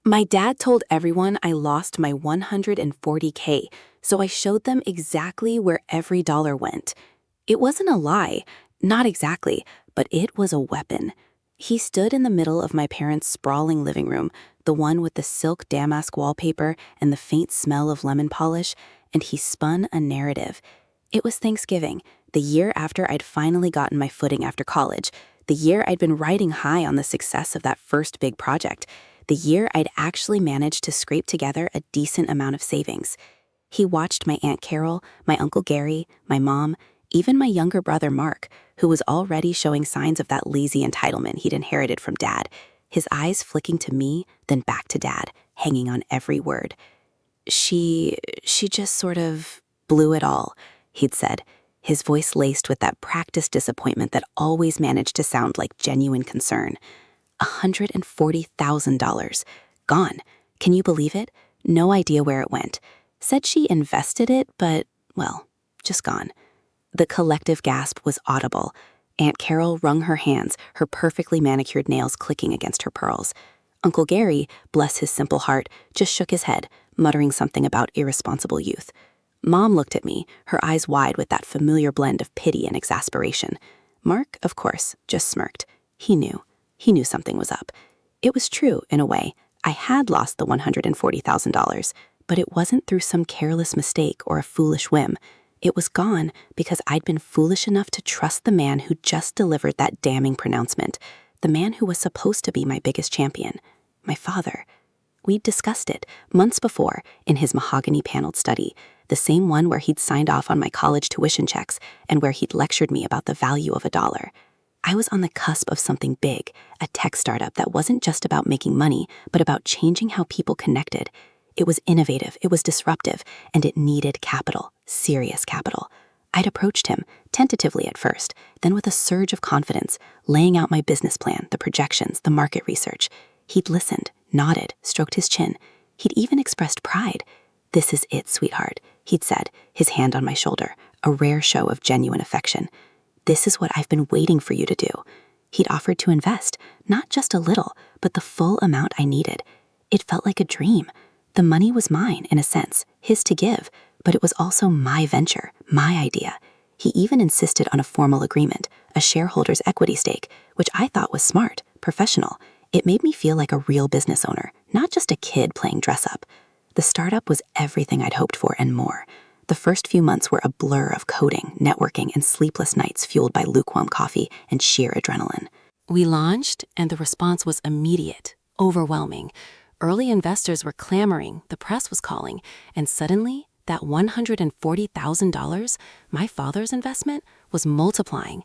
My dad told everyone I lost my 140K, so I showed them exactly where every dollar went. It wasn't a lie, not exactly, but it was a weapon. He stood in the middle of my parents' sprawling living room, the one with the silk damask wallpaper and the faint smell of lemon polish, and he spun a narrative. It was Thanksgiving, the year after I'd finally gotten my footing after college, the year I'd been riding high on the success of that first big project, the year I'd actually managed to scrape together a decent amount of savings. He watched my Aunt Carol, my Uncle Gary, my mom, even my younger brother Mark, who was already showing signs of that lazy entitlement he'd inherited from Dad, his eyes flicking to me, then back to Dad, hanging on every word. She just sort of blew it all, he'd said, his voice laced with that practiced disappointment that always managed to sound like genuine concern. $140,000. Gone. Can you believe it? No idea where it went. Said she invested it, but, well, just gone. The collective gasp was audible. Aunt Carol wrung her hands, her perfectly manicured nails clicking against her pearls. Uncle Gary, bless his simple heart, just shook his head, muttering something about irresponsible youth. Mom looked at me, her eyes wide with that familiar blend of pity and exasperation. Mark, of course, just smirked. He knew. He knew something was up. It was true, in a way. I had lost the $140,000, but it wasn't through some careless mistake or a foolish whim. It was gone because I'd been foolish enough to trust the man who just delivered that damning pronouncement, the man who was supposed to be my biggest champion, my father. We'd discussed it months before in his mahogany-paneled study, the same one where he'd signed off on my college tuition checks and where he'd lectured me about the value of a dollar. I was on the cusp of something big, a tech startup that wasn't just about making money, but about changing how people connected. It was innovative, it was disruptive, and it needed capital, serious capital. I'd approached him, tentatively at first, then with a surge of confidence, laying out my business plan, the projections, the market research. He'd listened, nodded, stroked his chin. He'd even expressed pride. "This is it, sweetheart," he'd said, his hand on my shoulder, a rare show of genuine affection. "This is what I've been waiting for you to do." He'd offered to invest, not just a little, but the full amount I needed. It felt like a dream. The money was mine, in a sense, his to give, but it was also my venture, my idea. He even insisted on a formal agreement, a shareholder's equity stake, which I thought was smart, professional. It made me feel like a real business owner, not just a kid playing dress-up. The startup was everything I'd hoped for and more. The first few months were a blur of coding, networking, and sleepless nights fueled by lukewarm coffee and sheer adrenaline. We launched, and the response was immediate, overwhelming. Early investors were clamoring, the press was calling, and suddenly, that $140,000, my father's investment, was multiplying.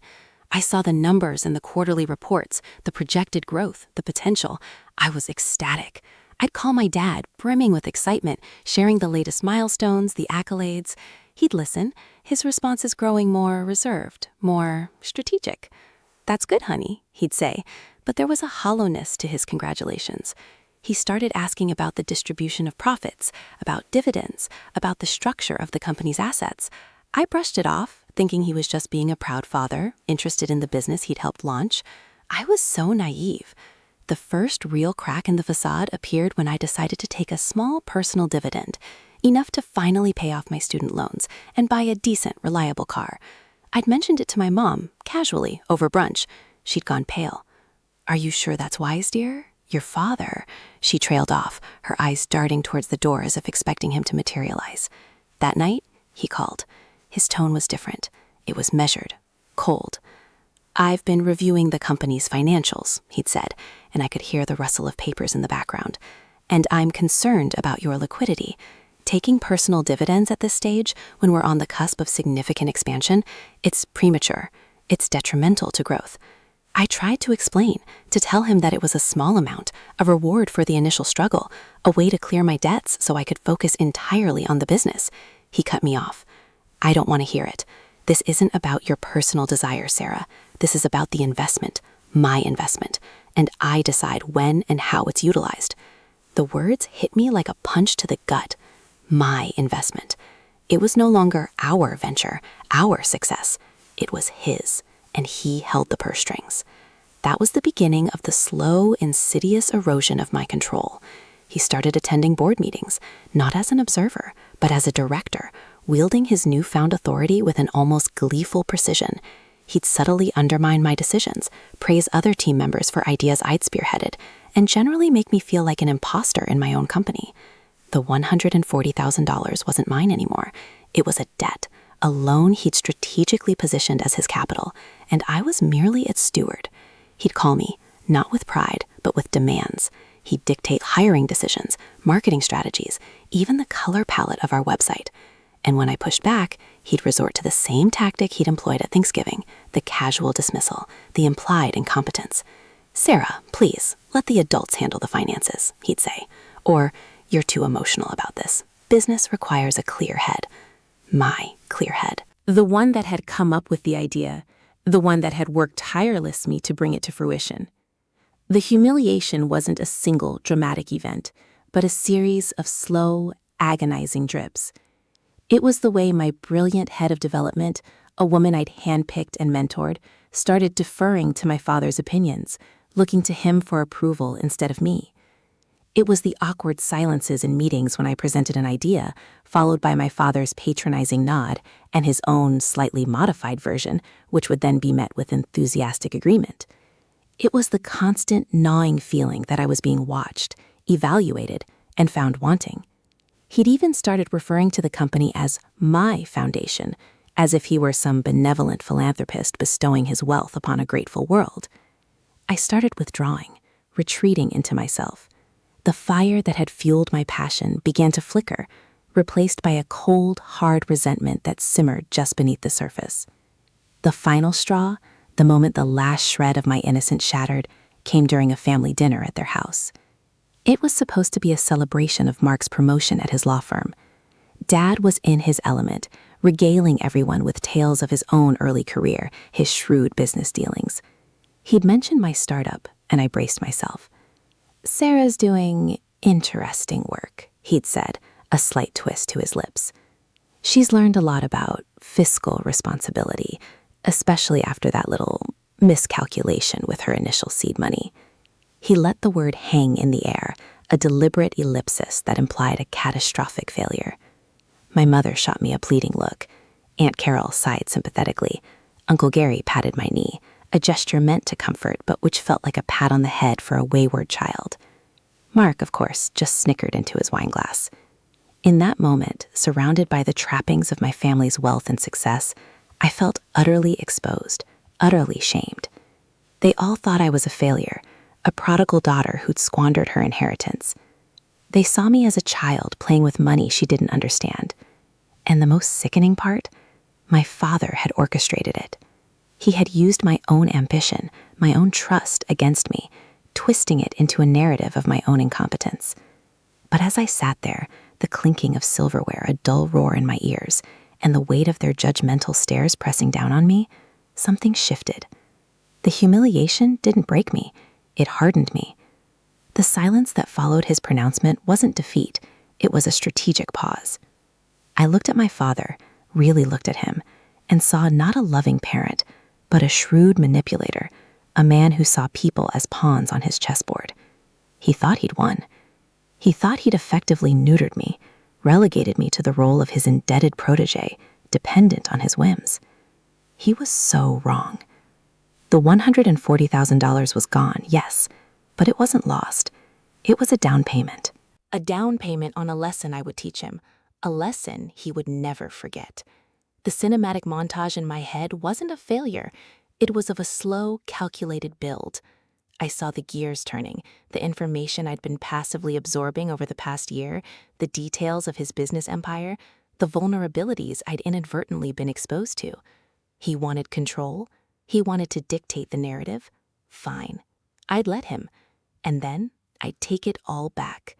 I saw the numbers in the quarterly reports, the projected growth, the potential. I was ecstatic. I'd call my dad, brimming with excitement, sharing the latest milestones, the accolades. He'd listen, his responses growing more reserved, more strategic. "That's good, honey," he'd say, but there was a hollowness to his congratulations. He started asking about the distribution of profits, about dividends, about the structure of the company's assets. I brushed it off, thinking he was just being a proud father, interested in the business he'd helped launch. I was so naive. The first real crack in the facade appeared when I decided to take a small personal dividend, enough to finally pay off my student loans and buy a decent, reliable car. I'd mentioned it to my mom, casually, over brunch. She'd gone pale. "Are you sure that's wise, dear? Your father," she trailed off, her eyes darting towards the door as if expecting him to materialize. That night, he called. His tone was different. It was measured, cold. "I've been reviewing the company's financials," he'd said, and I could hear the rustle of papers in the background. "And I'm concerned about your liquidity. Taking personal dividends at this stage, when we're on the cusp of significant expansion, it's premature. It's detrimental to growth." I tried to explain, to tell him that it was a small amount, a reward for the initial struggle, a way to clear my debts so I could focus entirely on the business. He cut me off. "I don't want to hear it. This isn't about your personal desire, Sarah. This is about the investment, my investment, and I decide when and how it's utilized." The words hit me like a punch to the gut. My investment. It was no longer our venture, our success. It was his, and he held the purse strings. That was the beginning of the slow, insidious erosion of my control. He started attending board meetings, not as an observer, but as a director, wielding his newfound authority with an almost gleeful precision. He'd subtly undermine my decisions, praise other team members for ideas I'd spearheaded, and generally make me feel like an imposter in my own company. The $140,000 wasn't mine anymore. It was a debt, a loan he'd strategically positioned as his capital, and I was merely its steward. He'd call me, not with pride, but with demands. He'd dictate hiring decisions, marketing strategies, even the color palette of our website. And when I pushed back, he'd resort to the same tactic he'd employed at Thanksgiving, the casual dismissal, the implied incompetence. "Sarah, please, let the adults handle the finances," he'd say. Or, "You're too emotional about this. Business requires a clear head." My clear head. The one that had come up with the idea, the one that had worked tirelessly to bring it to fruition. The humiliation wasn't a single dramatic event, but a series of slow, agonizing drips. It was the way my brilliant head of development, a woman I'd handpicked and mentored, started deferring to my father's opinions, looking to him for approval instead of me. It was the awkward silences in meetings when I presented an idea, followed by my father's patronizing nod and his own slightly modified version, which would then be met with enthusiastic agreement. It was the constant gnawing feeling that I was being watched, evaluated, and found wanting. He'd even started referring to the company as my foundation, as if he were some benevolent philanthropist bestowing his wealth upon a grateful world. I started withdrawing, retreating into myself. The fire that had fueled my passion began to flicker, replaced by a cold, hard resentment that simmered just beneath the surface. The final straw, the moment the last shred of my innocence shattered, came during a family dinner at their house. It was supposed to be a celebration of Mark's promotion at his law firm. Dad was in his element, regaling everyone with tales of his own early career, his shrewd business dealings. He'd mentioned my startup, and I braced myself. "Sarah's doing interesting work," he'd said, a slight twist to his lips. "She's learned a lot about fiscal responsibility, especially after that little miscalculation with her initial seed money." He let the word hang in the air, a deliberate ellipsis that implied a catastrophic failure. My mother shot me a pleading look. Aunt Carol sighed sympathetically. Uncle Gary patted my knee, a gesture meant to comfort but which felt like a pat on the head for a wayward child. Mark, of course, just snickered into his wineglass. In that moment, surrounded by the trappings of my family's wealth and success, I felt utterly exposed, utterly shamed. They all thought I was a failure, a prodigal daughter who'd squandered her inheritance. They saw me as a child playing with money she didn't understand. And the most sickening part? My father had orchestrated it. He had used my own ambition, my own trust against me, twisting it into a narrative of my own incompetence. But as I sat there, the clinking of silverware a dull roar in my ears, and the weight of their judgmental stares pressing down on me, something shifted. The humiliation didn't break me, it hardened me. The silence that followed his pronouncement wasn't defeat, it was a strategic pause. I looked at my father, really looked at him, and saw not a loving parent, but a shrewd manipulator, a man who saw people as pawns on his chessboard. He thought he'd won. He thought he'd effectively neutered me, relegated me to the role of his indebted protege, dependent on his whims. He was so wrong. The $140,000 was gone, yes, but it wasn't lost. It was a down payment. A down payment on a lesson I would teach him, a lesson he would never forget. The cinematic montage in my head wasn't a failure. It was of a slow, calculated build. I saw the gears turning, the information I'd been passively absorbing over the past year, the details of his business empire, the vulnerabilities I'd inadvertently been exposed to. He wanted control. He wanted to dictate the narrative. Fine. I'd let him. And then I'd take it all back.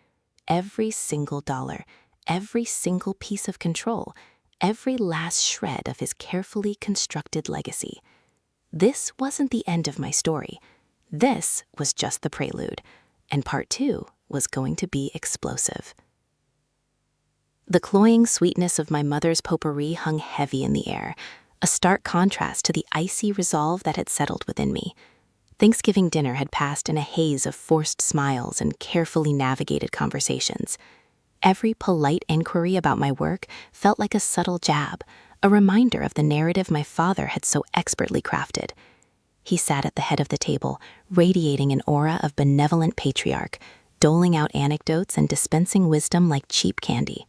Every single dollar, every single piece of control, every last shred of his carefully constructed legacy. This wasn't the end of my story. This was just the prelude, and part 2 was going to be explosive. The cloying sweetness of my mother's potpourri hung heavy in the air, a stark contrast to the icy resolve that had settled within me. Thanksgiving dinner had passed in a haze of forced smiles and carefully navigated conversations. Every polite inquiry about my work felt like a subtle jab, a reminder of the narrative my father had so expertly crafted. He sat at the head of the table, radiating an aura of benevolent patriarch, doling out anecdotes and dispensing wisdom like cheap candy.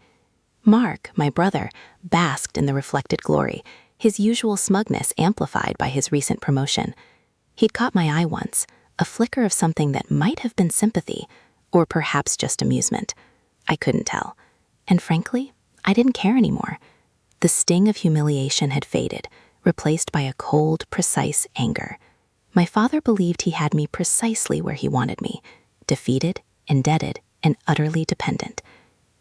Mark, my brother, basked in the reflected glory, his usual smugness amplified by his recent promotion. He'd caught my eye once, a flicker of something that might have been sympathy, or perhaps just amusement. I couldn't tell. And frankly, I didn't care anymore. The sting of humiliation had faded, replaced by a cold, precise anger. My father believed he had me precisely where he wanted me, defeated, indebted, and utterly dependent.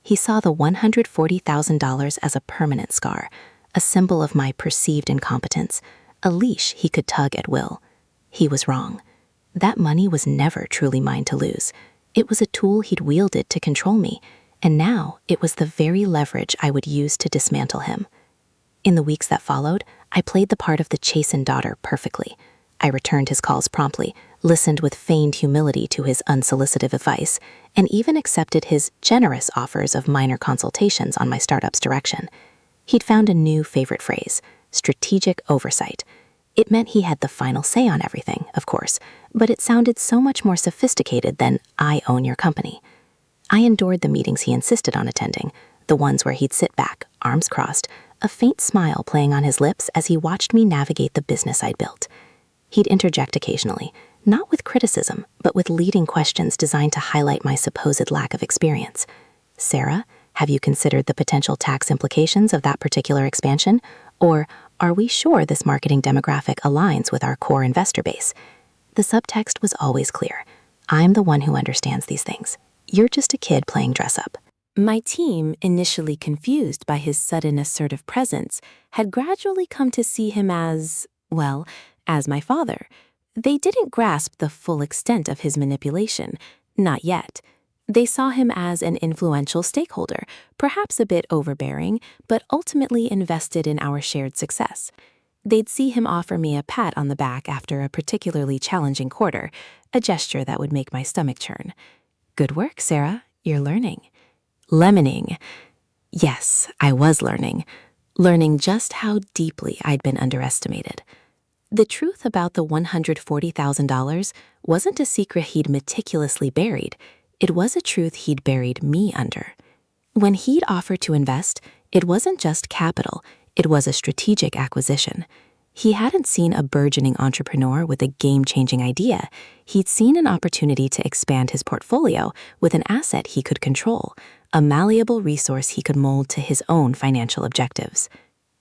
He saw the $140,000 as a permanent scar, a symbol of my perceived incompetence, a leash he could tug at will. He was wrong. That money was never truly mine to lose. It was a tool he'd wielded to control me, and now it was the very leverage I would use to dismantle him. In the weeks that followed, I played the part of the chastened daughter perfectly. I returned his calls promptly, listened with feigned humility to his unsolicited advice, and even accepted his generous offers of minor consultations on my startup's direction. He'd found a new favorite phrase, strategic oversight. It meant he had the final say on everything, of course, but it sounded so much more sophisticated than "I own your company." I endured the meetings he insisted on attending, the ones where he'd sit back, arms crossed, a faint smile playing on his lips as he watched me navigate the business I'd built. He'd interject occasionally, not with criticism, but with leading questions designed to highlight my supposed lack of experience. "Sarah, have you considered the potential tax implications of that particular expansion? Or are we sure this marketing demographic aligns with our core investor base?" The subtext was always clear. I'm the one who understands these things. You're just a kid playing dress up. My team, initially confused by his sudden assertive presence, had gradually come to see him as, well, as my father. They didn't grasp the full extent of his manipulation, not yet. They saw him as an influential stakeholder, perhaps a bit overbearing, but ultimately invested in our shared success. They'd see him offer me a pat on the back after a particularly challenging quarter, a gesture that would make my stomach churn. "Good work, Sarah. You're learning." Lemoning. Yes, I was learning just how deeply I'd been underestimated. The truth about the $140,000 wasn't a secret he'd meticulously buried. It was a truth he'd buried me under. When he'd offered to invest, it wasn't just capital, it was a strategic acquisition. He hadn't seen a burgeoning entrepreneur with a game-changing idea. He'd seen an opportunity to expand his portfolio with an asset he could control, a malleable resource he could mold to his own financial objectives.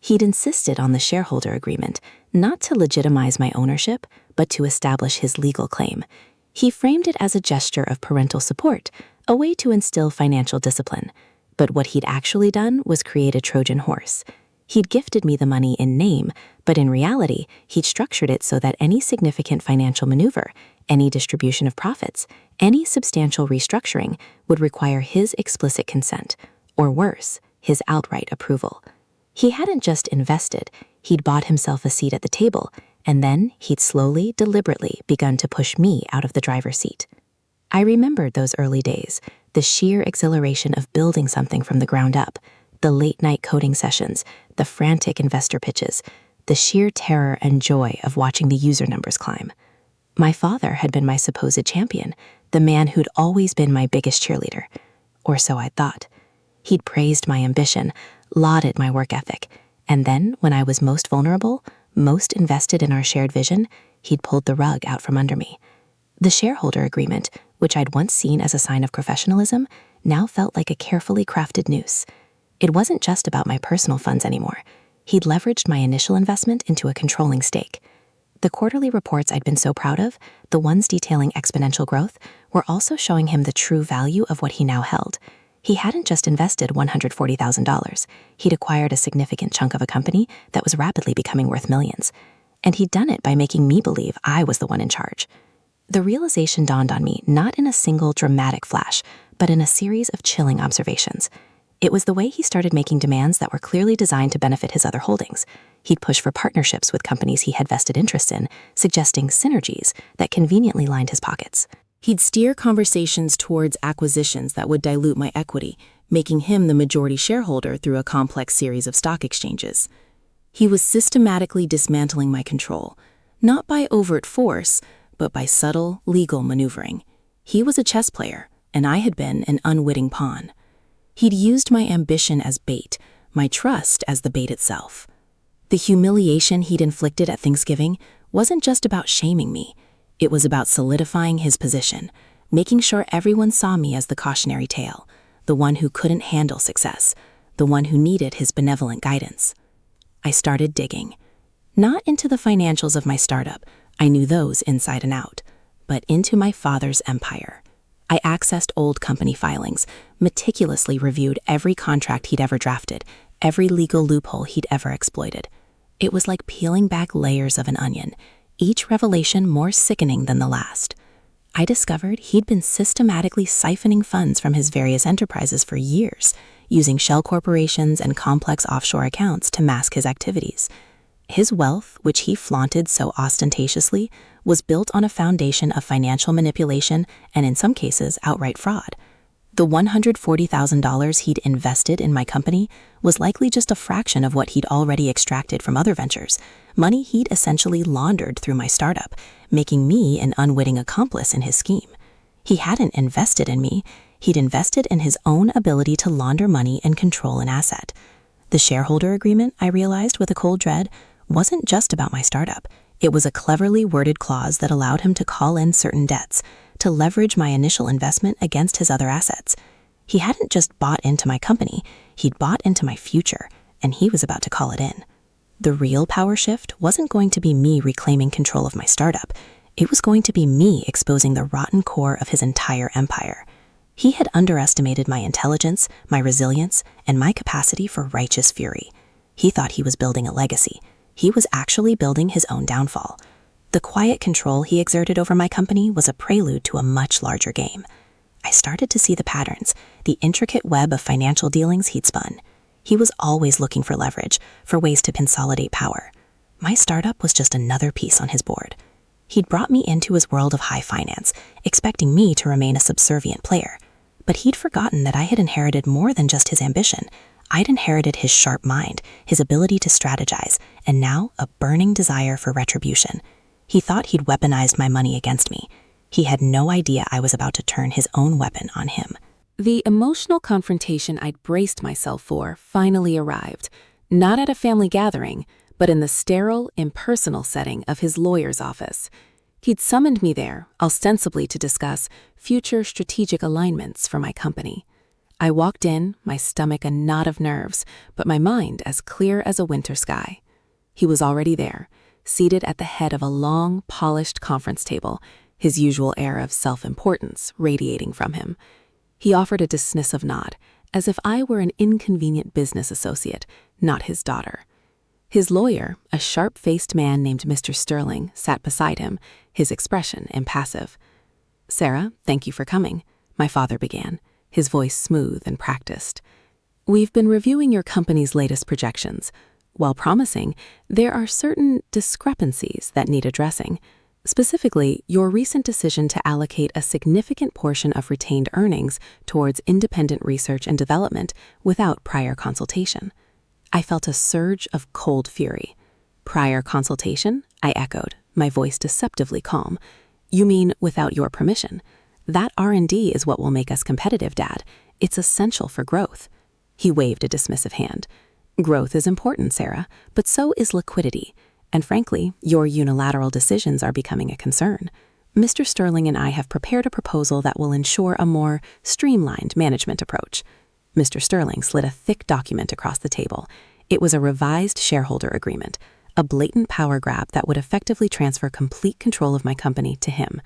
He'd insisted on the shareholder agreement, not to legitimize my ownership, but to establish his legal claim. He framed it as a gesture of parental support, a way to instill financial discipline. But what he'd actually done was create a Trojan horse. He'd gifted me the money in name, but in reality, he'd structured it so that any significant financial maneuver, any distribution of profits, any substantial restructuring would require his explicit consent, or worse, his outright approval. He hadn't just invested, he'd bought himself a seat at the table, and then he'd slowly, deliberately begun to push me out of the driver's seat. I remembered those early days, the sheer exhilaration of building something from the ground up, the late-night coding sessions, the frantic investor pitches, the sheer terror and joy of watching the user numbers climb. My father had been my supposed champion, the man who'd always been my biggest cheerleader. Or so I'd thought. He'd praised my ambition, lauded my work ethic, and then, when I was most vulnerable, most invested in our shared vision, he'd pulled the rug out from under me. The shareholder agreement, which I'd once seen as a sign of professionalism, now felt like a carefully crafted noose. It wasn't just about my personal funds anymore. He'd leveraged my initial investment into a controlling stake. The quarterly reports I'd been so proud of, the ones detailing exponential growth, were also showing him the true value of what he now held. He hadn't just invested $140,000. He'd acquired a significant chunk of a company that was rapidly becoming worth millions. And he'd done it by making me believe I was the one in charge. The realization dawned on me not in a single dramatic flash, but in a series of chilling observations. It was the way he started making demands that were clearly designed to benefit his other holdings. He'd push for partnerships with companies he had vested interest in, suggesting synergies that conveniently lined his pockets. He'd steer conversations towards acquisitions that would dilute my equity, making him the majority shareholder through a complex series of stock exchanges. He was systematically dismantling my control, not by overt force, but by subtle, legal maneuvering. He was a chess player, and I had been an unwitting pawn. He'd used my ambition as bait, my trust as the bait itself. The humiliation he'd inflicted at Thanksgiving wasn't just about shaming me. It was about solidifying his position, making sure everyone saw me as the cautionary tale, the one who couldn't handle success, the one who needed his benevolent guidance. I started digging. Not into the financials of my startup, I knew those inside and out, but into my father's empire. I accessed old company filings, meticulously reviewed every contract he'd ever drafted, every legal loophole he'd ever exploited. It was like peeling back layers of an onion, each revelation more sickening than the last. I discovered he'd been systematically siphoning funds from his various enterprises for years, using shell corporations and complex offshore accounts to mask his activities. His wealth, which he flaunted so ostentatiously, was built on a foundation of financial manipulation and, in some cases, outright fraud. The $140,000 he'd invested in my company was likely just a fraction of what he'd already extracted from other ventures, money he'd essentially laundered through my startup, making me an unwitting accomplice in his scheme. He hadn't invested in me, he'd invested in his own ability to launder money and control an asset. The shareholder agreement, I realized with a cold dread, wasn't just about my startup. It was a cleverly worded clause that allowed him to call in certain debts, to leverage my initial investment against his other assets. He hadn't just bought into my company, he'd bought into my future, and he was about to call it in. The real power shift wasn't going to be me reclaiming control of my startup. It was going to be me exposing the rotten core of his entire empire. He had underestimated my intelligence, my resilience, and my capacity for righteous fury. He thought he was building a legacy. He was actually building his own downfall. The quiet control he exerted over my company was a prelude to a much larger game. I started to see the patterns, the intricate web of financial dealings he'd spun. He was always looking for leverage, for ways to consolidate power. My startup was just another piece on his board. He'd brought me into his world of high finance, expecting me to remain a subservient player. But he'd forgotten that I had inherited more than just his ambition. I'd inherited his sharp mind, his ability to strategize, and now a burning desire for retribution. He thought he'd weaponized my money against me. He had no idea I was about to turn his own weapon on him. The emotional confrontation I'd braced myself for finally arrived, not at a family gathering, but in the sterile, impersonal setting of his lawyer's office. He'd summoned me there, ostensibly to discuss future strategic alignments for my company. I walked in, my stomach a knot of nerves, but my mind as clear as a winter sky. He was already there, seated at the head of a long, polished conference table, his usual air of self-importance radiating from him. He offered a dismissive nod, as if I were an inconvenient business associate, not his daughter. His lawyer, a sharp-faced man named Mr. Sterling, sat beside him, his expression impassive. "Sarah, thank you for coming," my father began, his voice smooth and practiced. "We've been reviewing your company's latest projections. While promising, there are certain discrepancies that need addressing. Specifically, your recent decision to allocate a significant portion of retained earnings towards independent research and development without prior consultation." I felt a surge of cold fury. "Prior consultation?" I echoed, my voice deceptively calm. "You mean without your permission? That R&D is what will make us competitive, Dad. It's essential for growth." He waved a dismissive hand. "Growth is important, Sarah, but so is liquidity. And frankly, your unilateral decisions are becoming a concern. Mr. Sterling and I have prepared a proposal that will ensure a more streamlined management approach." Mr. Sterling slid a thick document across the table. It was a revised shareholder agreement, a blatant power grab that would effectively transfer complete control of my company to him.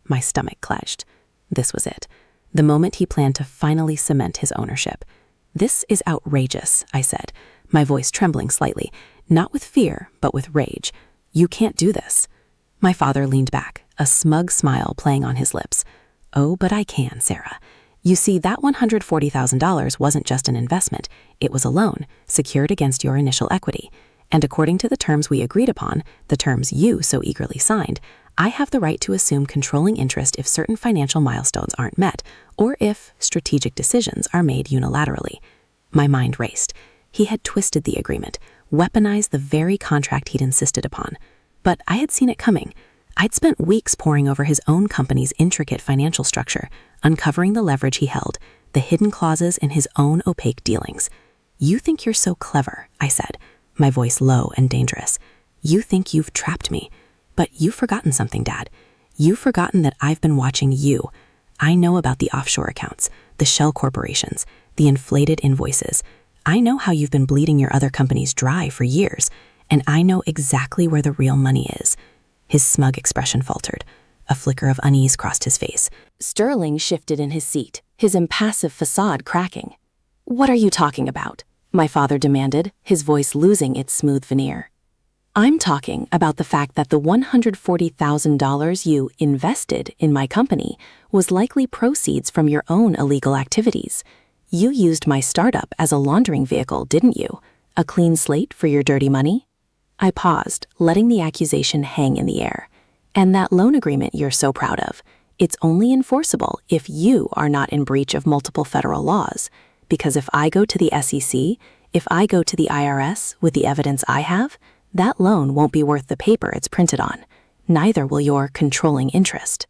My stomach clenched. This was it, the moment he planned to finally cement his ownership. "This is outrageous," I said, my voice trembling slightly, not with fear, but with rage. "You can't do this." My father leaned back, a smug smile playing on his lips. "Oh, but I can, Sarah. You see, that $140,000 wasn't just an investment, it was a loan, secured against your initial equity. And according to the terms we agreed upon, the terms you so eagerly signed, I have the right to assume controlling interest if certain financial milestones aren't met, or if strategic decisions are made unilaterally. My mind raced. He had twisted the agreement, weaponized the very contract he'd insisted upon. But I had seen it coming. I'd spent weeks poring over his own company's intricate financial structure, uncovering the leverage he held, the hidden clauses in his own opaque dealings. You think you're so clever, I said, my voice low and dangerous. You think you've trapped me. But you've forgotten something, Dad. You've forgotten that I've been watching you. I know about the offshore accounts, the shell corporations, the inflated invoices. I know how you've been bleeding your other companies dry for years, and I know exactly where the real money is. His smug expression faltered. A flicker of unease crossed his face. Sterling shifted in his seat, his impassive facade cracking. "What are you talking about?" my father demanded, his voice losing its smooth veneer. "I'm talking about the fact that the $140,000 you invested in my company was likely proceeds from your own illegal activities. You used my startup as a laundering vehicle, didn't you? A clean slate for your dirty money?" I paused, letting the accusation hang in the air. "And that loan agreement you're so proud of, it's only enforceable if you are not in breach of multiple federal laws. Because if I go to the SEC, if I go to the IRS with the evidence I have, that loan won't be worth the paper it's printed on. Neither will your controlling interest."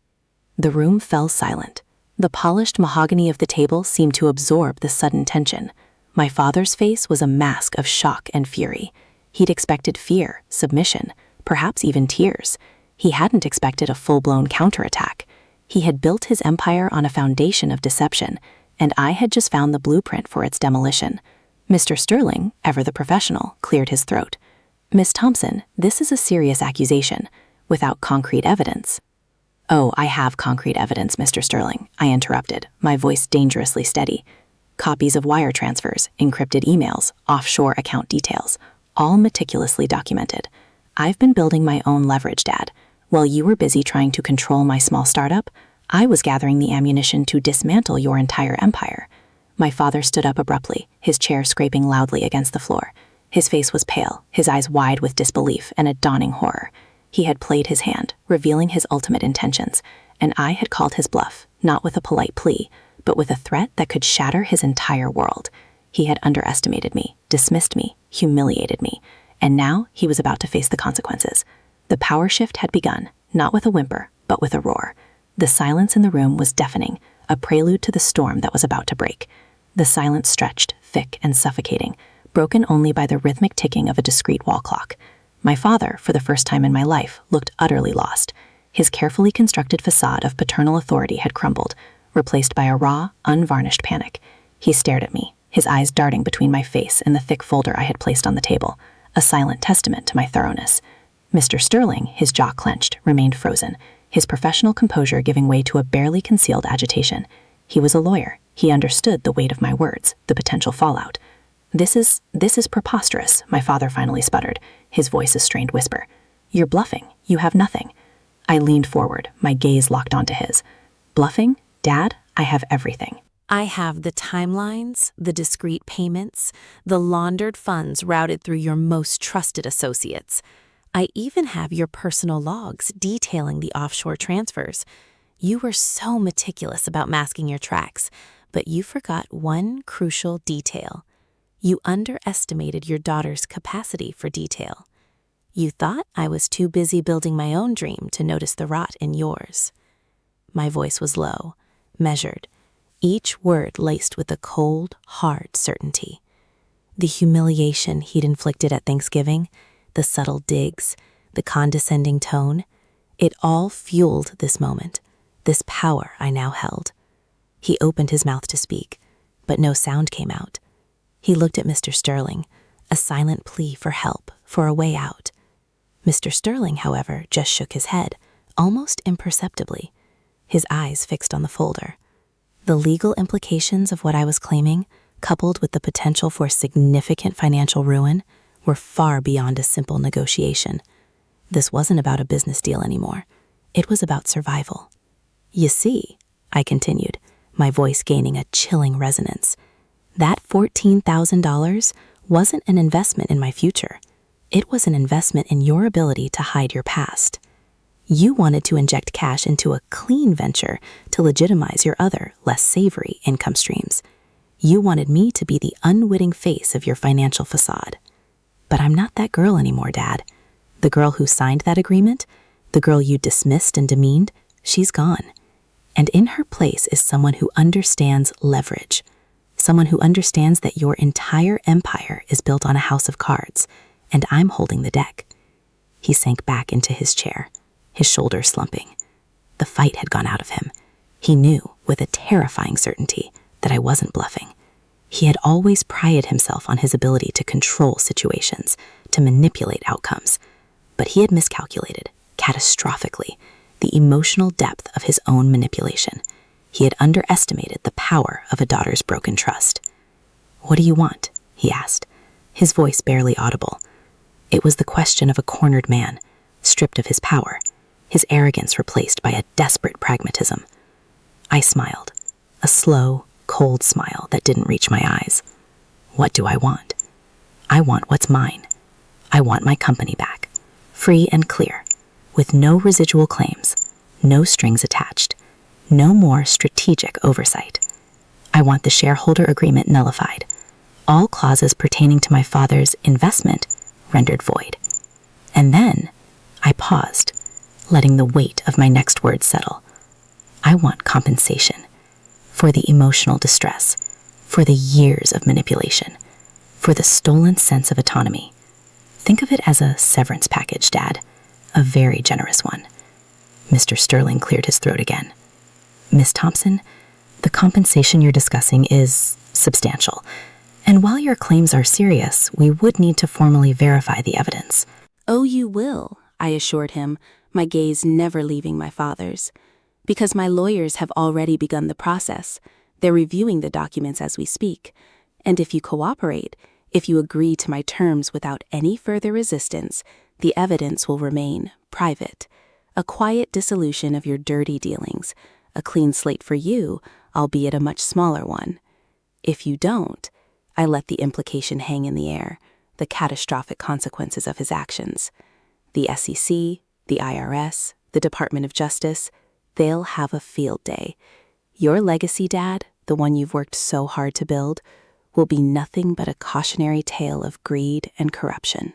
The room fell silent. The polished mahogany of the table seemed to absorb the sudden tension. My father's face was a mask of shock and fury. He'd expected fear, submission, perhaps even tears. He hadn't expected a full-blown counterattack. He had built his empire on a foundation of deception, and I had just found the blueprint for its demolition. Mr. Sterling, ever the professional, cleared his throat. "Miss Thompson, this is a serious accusation, without concrete evidence." "Oh, I have concrete evidence, Mr. Sterling," I interrupted, my voice dangerously steady. "Copies of wire transfers, encrypted emails, offshore account details, all meticulously documented. I've been building my own leverage, Dad. While you were busy trying to control my small startup, I was gathering the ammunition to dismantle your entire empire." My father stood up abruptly, his chair scraping loudly against the floor. His face was pale, his eyes wide with disbelief and a dawning horror. He had played his hand, revealing his ultimate intentions, and I had called his bluff, not with a polite plea, but with a threat that could shatter his entire world. He had underestimated me, dismissed me, humiliated me, and now he was about to face the consequences. The power shift had begun, not with a whimper, but with a roar. The silence in the room was deafening, a prelude to the storm that was about to break. The silence stretched, thick and suffocating, broken only by the rhythmic ticking of a discreet wall clock. My father, for the first time in my life, looked utterly lost. His carefully constructed facade of paternal authority had crumbled, replaced by a raw, unvarnished panic. He stared at me, his eyes darting between my face and the thick folder I had placed on the table, a silent testament to my thoroughness. Mr. Sterling, his jaw clenched, remained frozen, his professional composure giving way to a barely concealed agitation. He was a lawyer. He understood the weight of my words, the potential fallout. This is preposterous," my father finally sputtered, his voice a strained whisper. "You're bluffing. You have nothing." I leaned forward, my gaze locked onto his. "Bluffing? Dad, I have everything." I have the timelines, the discrete payments, the laundered funds routed through your most trusted associates. I even have your personal logs detailing the offshore transfers. You were so meticulous about masking your tracks, but you forgot one crucial detail. You underestimated your daughter's capacity for detail. You thought I was too busy building my own dream to notice the rot in yours. My voice was low, measured, each word laced with a cold, hard certainty. The humiliation he'd inflicted at Thanksgiving, the subtle digs, the condescending tone, it all fueled this moment, this power I now held. He opened his mouth to speak, but no sound came out. He looked at Mr. Sterling, a silent plea for help, for a way out. Mr. Sterling, however, just shook his head, almost imperceptibly, his eyes fixed on the folder. The legal implications of what I was claiming, coupled with the potential for significant financial ruin, were far beyond a simple negotiation. This wasn't about a business deal anymore. It was about survival. "You see," I continued, my voice gaining a chilling resonance. That $14,000 wasn't an investment in my future. It was an investment in your ability to hide your past. You wanted to inject cash into a clean venture to legitimize your other, less savory income streams. You wanted me to be the unwitting face of your financial facade. But I'm not that girl anymore, Dad. The girl who signed that agreement, the girl you dismissed and demeaned, she's gone. And in her place is someone who understands leverage. Someone who understands that your entire empire is built on a house of cards, and I'm holding the deck. He sank back into his chair, his shoulders slumping. The fight had gone out of him. He knew, with a terrifying certainty, that I wasn't bluffing. He had always prided himself on his ability to control situations, to manipulate outcomes. But he had miscalculated, catastrophically, the emotional depth of his own manipulation. He had underestimated the power of a daughter's broken trust. "What do you want?" he asked, his voice barely audible. It was the question of a cornered man, stripped of his power, his arrogance replaced by a desperate pragmatism. I smiled, a slow, cold smile that didn't reach my eyes. What do I want? I want what's mine. I want my company back, free and clear, with no residual claims, no strings attached, no more strategic oversight. I want the shareholder agreement nullified, all clauses pertaining to my father's investment rendered void. And then I paused, letting the weight of my next words settle. I want compensation for the emotional distress, for the years of manipulation, for the stolen sense of autonomy. Think of it as a severance package, Dad, a very generous one. Mr. Sterling cleared his throat again. Miss Thompson, the compensation you're discussing is substantial, and while your claims are serious, we would need to formally verify the evidence. "Oh, you will," I assured him, my gaze never leaving my father's. "Because my lawyers have already begun the process. They're reviewing the documents as we speak. And if you cooperate, if you agree to my terms without any further resistance, the evidence will remain private. A quiet dissolution of your dirty dealings, a clean slate for you, albeit a much smaller one. If you don't," I let the implication hang in the air, the catastrophic consequences of his actions. "The SEC, the IRS, the Department of Justice, they'll have a field day. Your legacy, Dad, the one you've worked so hard to build, will be nothing but a cautionary tale of greed and corruption."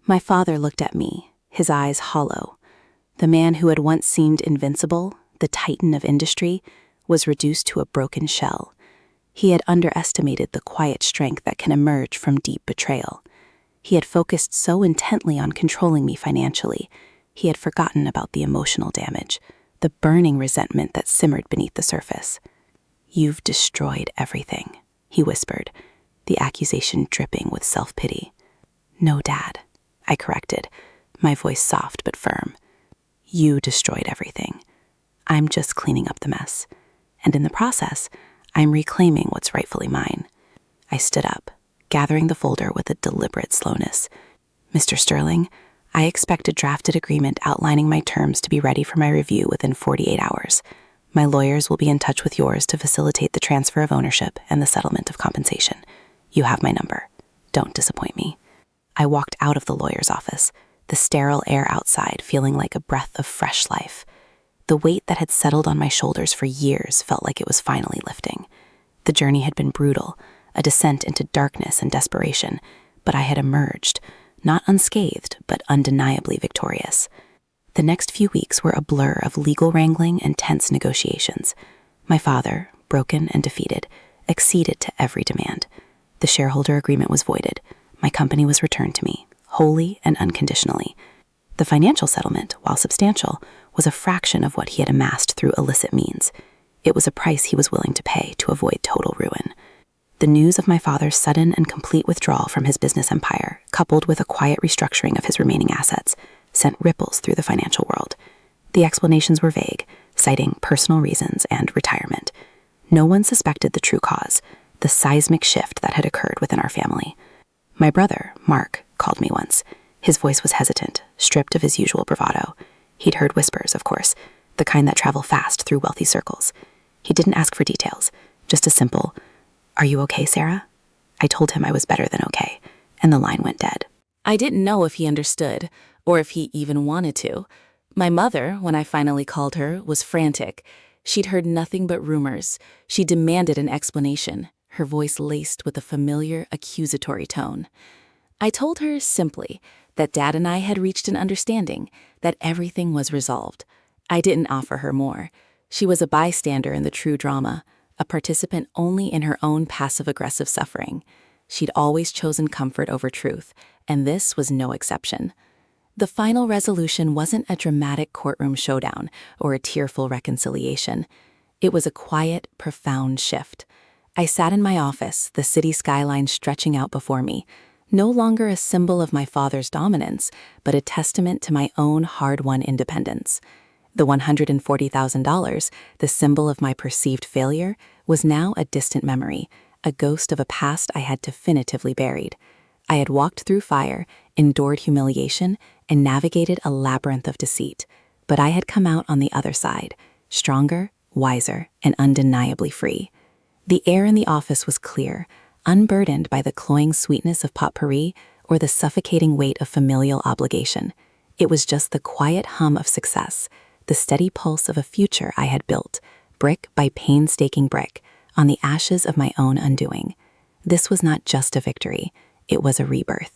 My father looked at me, his eyes hollow. The man who had once seemed invincible, the titan of industry, was reduced to a broken shell. He had underestimated the quiet strength that can emerge from deep betrayal. He had focused so intently on controlling me financially, he had forgotten about the emotional damage, the burning resentment that simmered beneath the surface. "You've destroyed everything," he whispered, the accusation dripping with self-pity. "No, Dad," I corrected, my voice soft but firm. "You destroyed everything. I'm just cleaning up the mess. And in the process, I'm reclaiming what's rightfully mine." I stood up, gathering the folder with a deliberate slowness. "Mr. Sterling, I expect a drafted agreement outlining my terms to be ready for my review within 48 hours. My lawyers will be in touch with yours to facilitate the transfer of ownership and the settlement of compensation. You have my number. Don't disappoint me." I walked out of the lawyer's office, the sterile air outside feeling like a breath of fresh life. The weight that had settled on my shoulders for years felt like it was finally lifting. The journey had been brutal, a descent into darkness and desperation, but I had emerged, not unscathed, but undeniably victorious. The next few weeks were a blur of legal wrangling and tense negotiations. My father, broken and defeated, acceded to every demand. The shareholder agreement was voided. My company was returned to me, wholly and unconditionally. The financial settlement, while substantial, was a fraction of what he had amassed through illicit means. It was a price he was willing to pay to avoid total ruin. The news of my father's sudden and complete withdrawal from his business empire, coupled with a quiet restructuring of his remaining assets, sent ripples through the financial world. The explanations were vague, citing personal reasons and retirement. No one suspected the true cause, the seismic shift that had occurred within our family. My brother, Mark, called me once. His voice was hesitant, stripped of his usual bravado. He'd heard whispers, of course, the kind that travel fast through wealthy circles. He didn't ask for details, just a simple, "Are you okay, Sarah?" I told him I was better than okay, and the line went dead. I didn't know if he understood, or if he even wanted to. My mother, when I finally called her, was frantic. She'd heard nothing but rumors. She demanded an explanation, her voice laced with a familiar, accusatory tone. I told her simply that Dad and I had reached an understanding, that everything was resolved. I didn't offer her more. She was a bystander in the true drama, a participant only in her own passive-aggressive suffering. She'd always chosen comfort over truth, and this was no exception. The final resolution wasn't a dramatic courtroom showdown or a tearful reconciliation. It was a quiet, profound shift. I sat in my office, the city skyline stretching out before me, no longer a symbol of my father's dominance, but a testament to my own hard-won independence. The $140,000, the symbol of my perceived failure, was now a distant memory, a ghost of a past I had definitively buried. I had walked through fire, endured humiliation, and navigated a labyrinth of deceit, but I had come out on the other side, stronger, wiser, and undeniably free. The air in the office was clear, unburdened by the cloying sweetness of potpourri or the suffocating weight of familial obligation. It was just the quiet hum of success, the steady pulse of a future I had built, brick by painstaking brick, on the ashes of my own undoing. This was not just a victory, it was a rebirth.